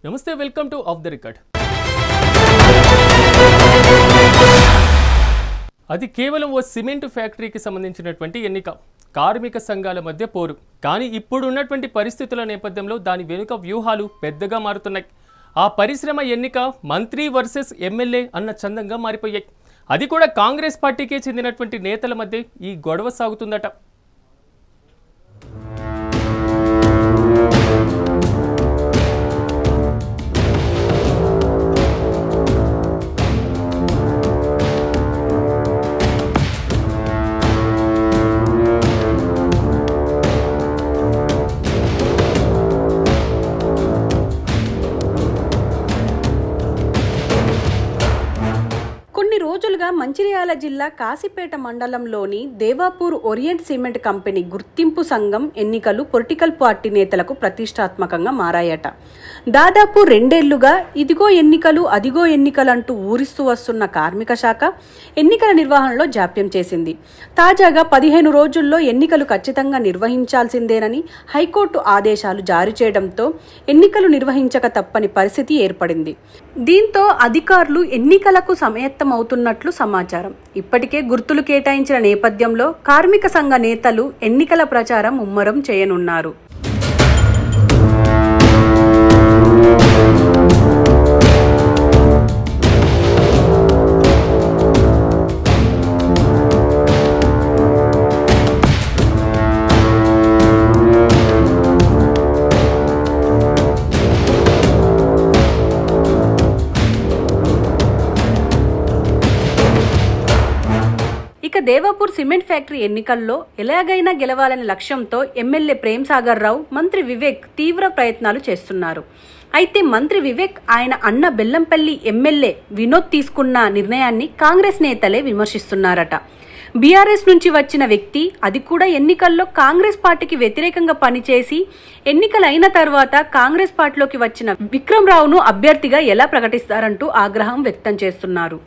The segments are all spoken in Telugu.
నమస్తే, welcome to of the record. అది కేవలం ఓ సిమెంట్ ఫ్యాక్టరీకి సంబంధించినటువంటి ఎన్నిక, కార్మిక సంఘాల మధ్య పోరు. కానీ ఇప్పుడు ఉన్నటువంటి పరిస్థితుల నేపథ్యంలో దాని వెనుక వ్యూహాలు పెద్దగా మారుతున్నాయి. ఆ పరిశ్రమ ఎన్నిక మంత్రి వర్సెస్ ఎమ్మెల్యే అన్న చందంగా మారిపోయాయి. అది కూడా కాంగ్రెస్ పార్టీకే చెందినటువంటి నేతల మధ్య ఈ గొడవ సాగుతుందట. రోజులుగా మంచిర్యాల జిల్లా కాశీపేట మండలంలోని దేవాపూర్ ఓరియంట్ సిమెంట్ కంపెనీ గుర్తింపు సంఘం ఎన్నికలు పొలిటికల్ పార్టీ నేతలకు ప్రతిష్టాత్మకంగా మారాయట. దాదాపు 2 ఏళ్లుగా ఇదిగో ఎన్నికలు అదిగో ఎన్నికలు అంటూ ఊరిస్తూ వస్తున్న కార్మిక శాఖ ఎన్నికల నిర్వహణలో జాప్యం చేసింది. తాజాగా 15 రోజుల్లో ఎన్నికలు ఖచ్చితంగా నిర్వహించాల్సిందేనని హైకోర్టు ఆదేశాలు జారీ చేయడంతో ఎన్నికలు నిర్వహించక తప్పని పరిస్థితి ఏర్పడింది. దీంతో అధికారులు ఎన్నికలకు సమాయత్తమవుతున్నట్లు సమాచారం. ఇప్పటికే గుర్తులు కేటాయించిన నేపథ్యంలో కార్మిక సంఘ నేతలు ఎన్నికల ప్రచారం ముమ్మరం చేయనున్నారు. ఇక దేవాపూర్ సిమెంట్ ఫ్యాక్టరీ ఎన్నికల్లో ఎలాగైనా గెలవాలనే లక్ష్యంతో ఎమ్మెల్యే ప్రేమ్ సాగర్ రావు, మంత్రి వివేక్ తీవ్ర ప్రయత్నాలు చేస్తున్నారు. అయితే మంత్రి వివేక్ ఆయన అన్న బెల్లంపల్లి ఎమ్మెల్యే వినోద్ తీసుకున్న నిర్ణయాన్ని కాంగ్రెస్ నేతలే విమర్శిస్తున్నారట. బీఆర్ఎస్ నుంచి వచ్చిన వ్యక్తి, అది కూడా ఎన్నికల్లో కాంగ్రెస్ పార్టీకి వ్యతిరేకంగా పనిచేసి ఎన్నికలు అయిన తర్వాత కాంగ్రెస్ పార్టీలోకి వచ్చిన విక్రమ్ రావును అభ్యర్థిగా ఎలా ప్రకటిస్తారంటూ ఆగ్రహం వ్యక్తం చేస్తున్నారు.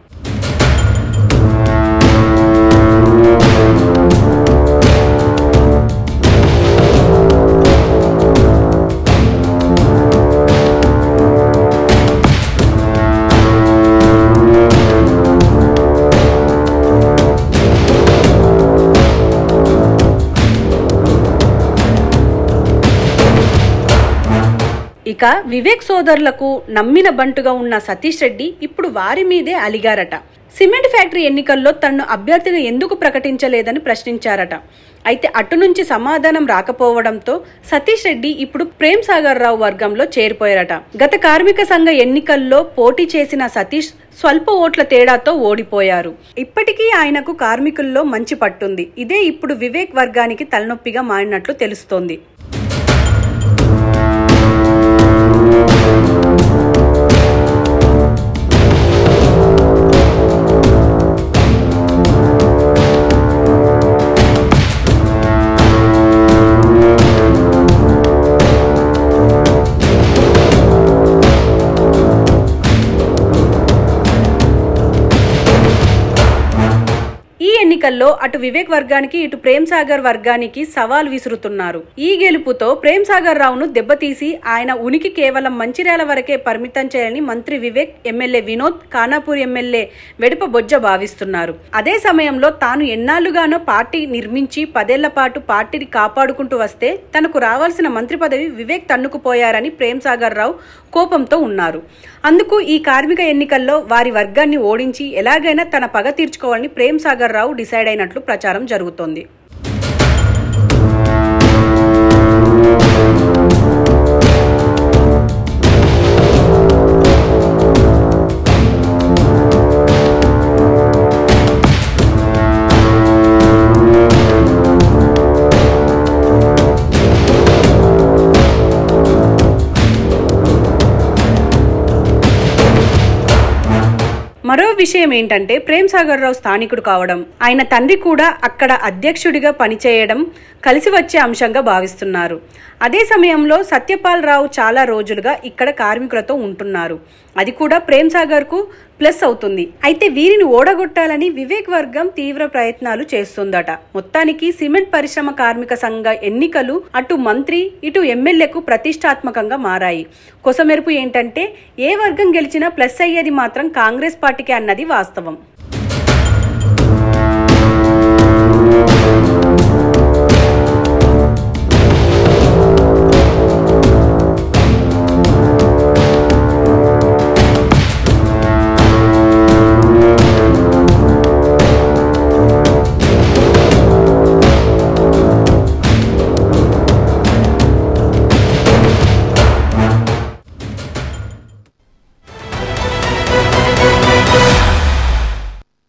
ఇక వివేక్ సోదరులకు నమ్మిన బంటుగా ఉన్న సతీష్ రెడ్డి ఇప్పుడు వారి మీదే అలిగారట. సిమెంట్ ఫ్యాక్టరీ ఎన్నికల్లో తనను అభ్యర్థిగా ఎందుకు ప్రకటించలేదని ప్రశ్నించారట. అయితే అటు నుంచి సమాధానం రాకపోవడంతో సతీష్ రెడ్డి ఇప్పుడు ప్రేమ్ సాగర్ రావు వర్గంలో చేరిపోయారట. గత కార్మిక సంఘ ఎన్నికల్లో పోటీ చేసిన సతీష్ స్వల్ప ఓట్ల తేడాతో ఓడిపోయారు. ఇప్పటికీ ఆయనకు కార్మికుల్లో మంచి పట్టుంది. ఇదే ఇప్పుడు వివేక్ వర్గానికి తలనొప్పిగా మారినట్లు తెలుస్తోంది. ఎన్నికల్లో అటు వివేక్ వర్గానికి ఇటు ప్రేమ్ సాగర్ వర్గానికి సవాల్ విసురుతున్నారు. ఈ గెలుపుతో ప్రేమ్ సాగర్ రావును దెబ్బతీసి ఆయన ఉనికి కేవలం మంచిర్యాల వరకే పరిమితం చేయాలని మంత్రి వివేక్, ఎమ్మెల్యే వినోద్, ఖానాపూర్ ఎమ్మెల్యే వెడప బొజ్జ భావిస్తున్నారు. అదే సమయంలో తాను ఎన్నాళ్లుగానో పార్టీ నిర్మించి 10 ఏళ్ల పాటు పార్టీని కాపాడుకుంటూ వస్తే తనకు రావాల్సిన మంత్రి పదవి వివేక్ తన్నుకుపోయారని ప్రేమ్ సాగర్ రావు కోపంతో ఉన్నారు. అందుకు ఈ కార్మిక ఎన్నికల్లో వారి వర్గాన్ని ఓడించి ఎలాగైనా తన పగ తీర్చుకోవాలని ప్రేమ్ సాగర్ రావు డిసైడ్ అయినట్లు ప్రచారం జరుగుతోంది. మరో విషయం ఏంటంటే ప్రేమ్ సాగర్ రావు స్థానికుడు కావడం, ఆయన తండ్రి కూడా అక్కడ అధ్యక్షుడిగా పనిచేయడం కలిసి వచ్చే అంశంగా భావిస్తున్నారు. అదే సమయంలో సత్యపాల్ రావు చాలా రోజులుగా ఇక్కడ కార్మికులతో ఉంటున్నారు. అది కూడా ప్రేమ్ సాగర్ కు ప్లస్ అవుతుంది. అయితే వీరిని ఓడగొట్టాలని వివేక్ వర్గం తీవ్ర ప్రయత్నాలు చేస్తుందట. మొత్తానికి సిమెంట్ పరిశ్రమ కార్మిక సంఘ ఎన్నికలు అటు మంత్రి ఇటు ఎమ్మెల్యేకు ప్రతిష్టాత్మకంగా మారాయి. కొసమెరుపు ఏంటంటే ఏ వర్గం గెలిచినా ప్లస్ అయ్యేది మాత్రం కాంగ్రెస్ పార్టీకే అన్నది వాస్తవం.